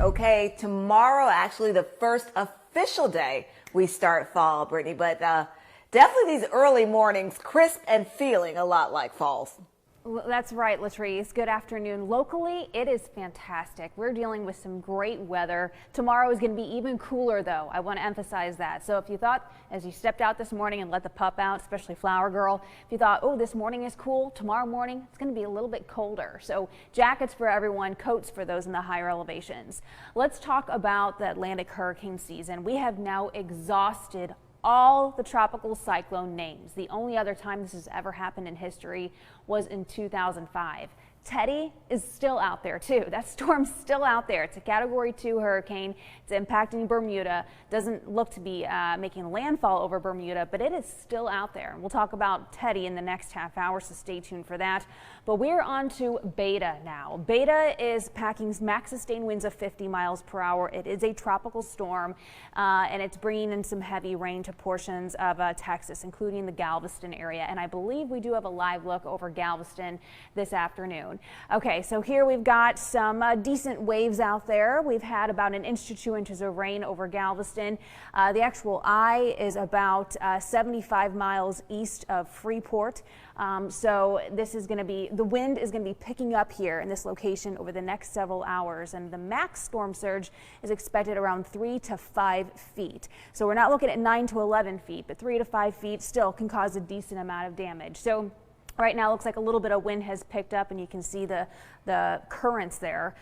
Okay, tomorrow actually the first official day we start fall, Brittany, but definitely these early mornings, crisp and feeling a lot like falls. That's right, Latrice. Good afternoon. Locally, it is fantastic. We're dealing with some great weather. Tomorrow is going to be even cooler, though. I want to emphasize that. So if you thought, as you stepped out this morning and let the pup out, especially Flower Girl, if you thought, oh, this morning is cool, tomorrow morning it's going to be a little bit colder. So jackets for everyone, coats for those in the higher elevations. Let's talk about the Atlantic hurricane season. We have now exhausted all the tropical cyclone names. The only other time this has ever happened in history was in 2005. Teddy is still out there too. That storm's still out there. It's a Category 2 hurricane. It's impacting Bermuda. Doesn't look to be making landfall over Bermuda, but it is still out there. We'll talk about Teddy in the next half hour, so stay tuned for that. But we're on to Beta now. Beta is packing max sustained winds of 50 miles per hour. It is a tropical storm, and it's bringing in some heavy rain to portions of Texas, including the Galveston area. And I believe we do have a live look over Galveston this afternoon. Okay, so here we've got some decent waves out there. We've had about 1 inch to 2 inches of rain over Galveston. The actual eye is about 75 miles east of Freeport. So this is going to be, the wind is going to be picking up here in this location over the next several hours, and the max storm surge is expected around 3 to 5 feet. So we're not looking at 9 to 11 feet, but 3 to 5 feet still can cause a decent amount of damage. So right now, it looks like a little bit of wind has picked up, and you can see the currents there.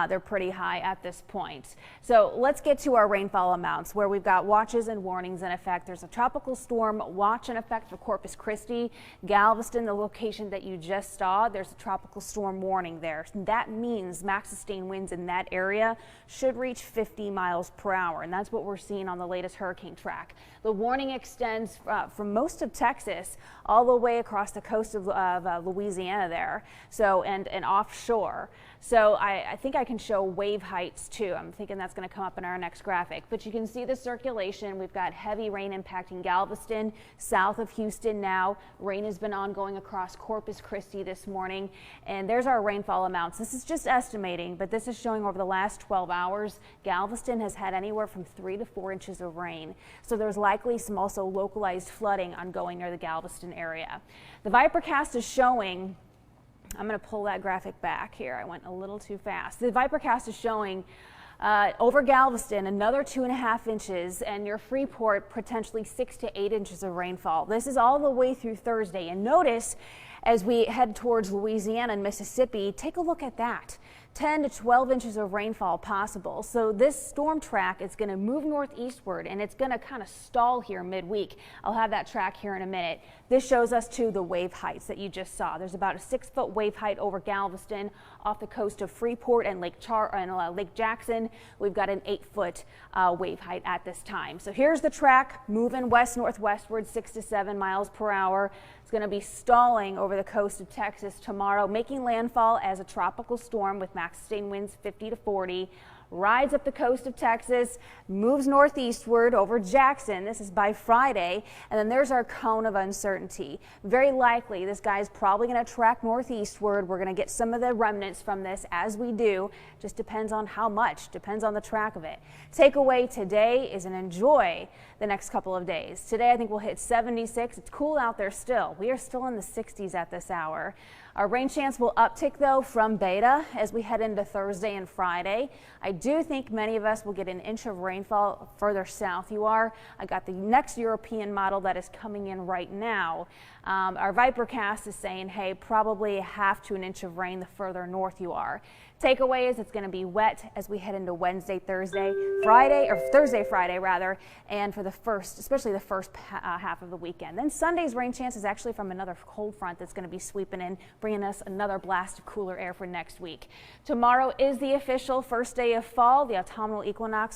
They're pretty high at this point. So let's get to our rainfall amounts, where we've got watches and warnings in effect. There's a tropical storm watch in effect for Corpus Christi, Galveston, the location that you just saw. There's a tropical storm warning there. That means max sustained winds in that area should reach 50 miles per hour, and that's what we're seeing on the latest hurricane track. The warning extends from most of Texas all the way across the coast of Louisiana there, so and offshore. So I think I can show wave heights too. I'm thinking that's going to come up in our next graphic, but you can see the circulation. We've got heavy rain impacting Galveston, south of Houston now. Rain has been ongoing across Corpus Christi this morning, and there's our rainfall amounts. This is just estimating, but this is showing over the last 12 hours, Galveston has had anywhere from 3 to 4 inches of rain. So there's likely some also localized flooding ongoing near the Galveston area. The Vipercast is showing, I'm going to pull that graphic back here. I went a little too fast. The Vipercast is showing over Galveston another 2.5 inches, and near Freeport potentially 6 to 8 inches of rainfall. This is all the way through Thursday. And notice as we head towards Louisiana and Mississippi, take a look at that. 10 to 12 inches of rainfall possible. So this storm track is going to move northeastward, and it's going to kind of stall here midweek. I'll have that track here in a minute. This shows us too the wave heights that you just saw. There's about a 6-foot wave height over Galveston off the coast of Freeport and Lake Jackson. We've got an 8-foot wave height at this time. So here's the track moving west-northwestward 6 to 7 miles per hour. It's going to be stalling over the coast of Texas tomorrow, making landfall as a tropical storm with max sustained winds 50 to 40. Rides up the coast of Texas, moves northeastward over Jackson. This is by Friday. And then there's our cone of uncertainty. Very likely this guy's probably going to track northeastward. We're going to get some of the remnants from this as we do. Just depends on how much, depends on the track of it. Takeaway today is an enjoy the next couple of days. Today I think we'll hit 76. It's cool out there still. We are still in the 60s at this hour. Our rain chance will uptick though from Beta as we head into Thursday and Friday. I do think many of us will get 1 inch of rainfall further south you are. I got the next European model that is coming in right now. Our Vipercast is saying, hey, probably 1/2 to 1 inch of rain the further north you are. Takeaway is it's going to be wet as we head into Wednesday, Thursday, Friday, or Thursday, Friday rather, and for the first, especially the first half of the weekend. Then Sunday's rain chance is actually from another cold front that's going to be sweeping in, bringing us another blast of cooler air for next week. Tomorrow is the official first day of fall. The autumnal equinox